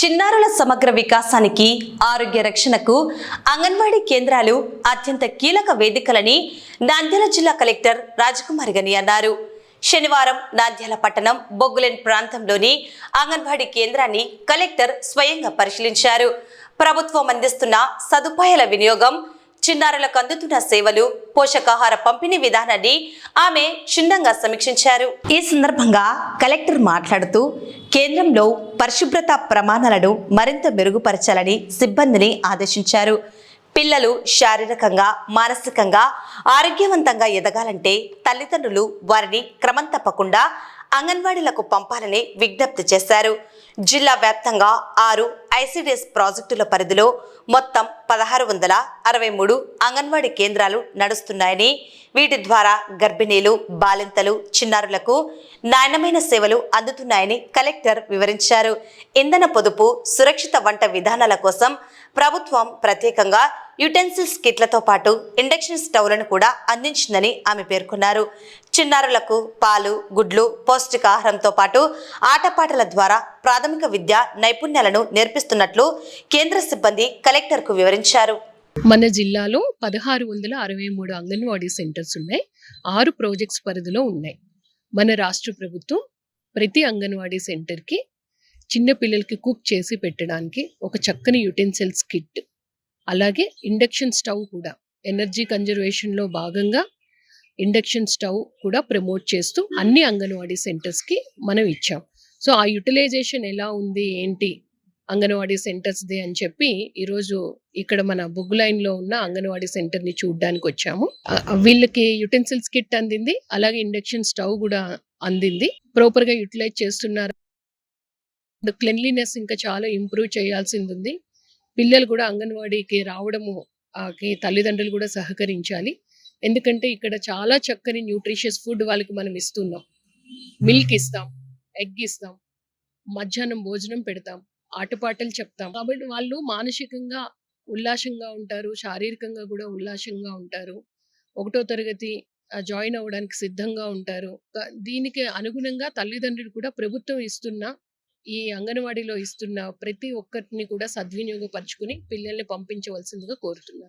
చిన్నారుల సమగ్ర వికాసానికి ఆరోగ్య రక్షణకు అంగన్వాడీ కేంద్రాలు అత్యంత కీలక వేదికలని నంద్యాల జిల్లా కలెక్టర్ రాజకుమారి గని అన్నారు. శనివారం నంద్యాల పట్టణం బొగ్గులెన్ ప్రాంతంలోని అంగన్వాడీ కేంద్రాన్ని కలెక్టర్ స్వయంగా పరిశీలించారు. ప్రభుత్వం అందిస్తున్న సదుపాయాల వినియోగం, చిన్నారులకు అందుతున్న సేవలు, పోషకాహార పంపిణీ విధానాన్ని ఆమె క్షుణ్ణంగా సమీక్షించారు. ఈ సందర్భంగా కలెక్టర్ మాట్లాడుతూ కేంద్రంలో పరిశుభ్రత ప్రమాణాలను మరింత మెరుగుపరచాలని సిబ్బందిని ఆదేశించారు. పిల్లలు శారీరకంగా, మానసికంగా ఆరోగ్యవంతంగా ఎదగాలంటే తల్లిదండ్రులు వారిని క్రమం తప్పకుండా అంగన్వాడీలకు పంపాలని విజ్ఞప్తి చేశారు. జిల్లా వ్యాప్తంగా 6 ఐసిడిఎస్ ప్రాజెక్టుల పరిధిలో మొత్తం 1663 అంగన్వాడీ కేంద్రాలు నడుస్తున్నాయని, వీటి ద్వారా గర్భిణీలు, బాలింతలు, చిన్నారులకు నాణ్యమైన సేవలు అందుతున్నాయని కలెక్టర్ వివరించారు. ఇంధన పొదుపు, సురక్షిత వంట విధానాల కోసం ప్రభుత్వం ప్రత్యేకంగా యుటెన్సిల్స్ కిట్లతో పాటు ఇండక్షన్ స్టవ్లను కూడా అందించిందని ఆమె పేర్కొన్నారు. చిన్నారులకు పాలు, గుడ్లు, పౌష్టికాహారంతో పాటు ఆటపాటల ద్వారా ప్రాథమిక విద్య నైపుణ్యాలను నేర్పిస్తున్నట్లు కేంద్ర సిబ్బంది కలెక్టర్కు వివరించారు. మన జిల్లాలో 1663 అంగన్వాడీ సెంటర్స్ ఉన్నాయి. 6 ప్రాజెక్ట్స్ పరిధిలో ఉన్నాయి. మన రాష్ట్ర ప్రభుత్వం ప్రతి అంగన్వాడీ సెంటర్కి చిన్న పిల్లలకి కుక్ చేసి పెట్టడానికి ఒక చక్కని యుటెన్సిల్స్ కిట్, అలాగే ఇండక్షన్ స్టవ్ కూడా ఎనర్జీ కన్జర్వేషన్లో భాగంగా ఇండక్షన్ స్టవ్ కూడా ప్రమోట్ చేస్తూ అన్ని అంగన్వాడీ సెంటర్స్కి మనం ఇచ్చాం. సో ఆ యూటిలైజేషన్ ఎలా ఉంది ఏంటి అంగన్వాడీ సెంటర్స్ది అని చెప్పి ఈరోజు ఇక్కడ మన బొగ్గులైన్లో ఉన్న అంగన్వాడీ సెంటర్ని చూడడానికి వచ్చాము. వీళ్ళకి యుటెన్సిల్స్ కిట్ అందింది, అలాగే ఇండక్షన్ స్టవ్ కూడా అందింది. ప్రాపర్గా యూటిలైజ్ చేస్తున్నారు. క్లెన్లీనెస్ ఇంకా చాలా ఇంప్రూవ్ చేయాల్సింది ఉంది. పిల్లలు కూడా అంగన్వాడీకి రావడము తల్లిదండ్రులు కూడా సహకరించాలి. ఎందుకంటే ఇక్కడ చాలా చక్కని న్యూట్రిషియస్ ఫుడ్ వాళ్ళకి మనం ఇస్తున్నాం. మిల్క్ ఇస్తాం, ఎగ్ ఇస్తాం, మధ్యాహ్నం భోజనం పెడతాం, ఆటపాటలు చెప్తాం. కాబట్టి వాళ్ళు మానసికంగా ఉల్లాసంగా ఉంటారు, శారీరకంగా కూడా ఉల్లాసంగా ఉంటారు. 1వ తరగతి జాయిన్ అవ్వడానికి సిద్ధంగా ఉంటారు. దీనికి అనుగుణంగా తల్లిదండ్రులు కూడా ప్రభుత్వం ఇస్తున్న ఈ అంగన్వాడీలో ఇస్తున్న ప్రతి ఒక్కరిని కూడా సద్వినియోగపరుచుకుని పిల్లల్ని పంపించవలసిందిగా కోరుతున్నాను.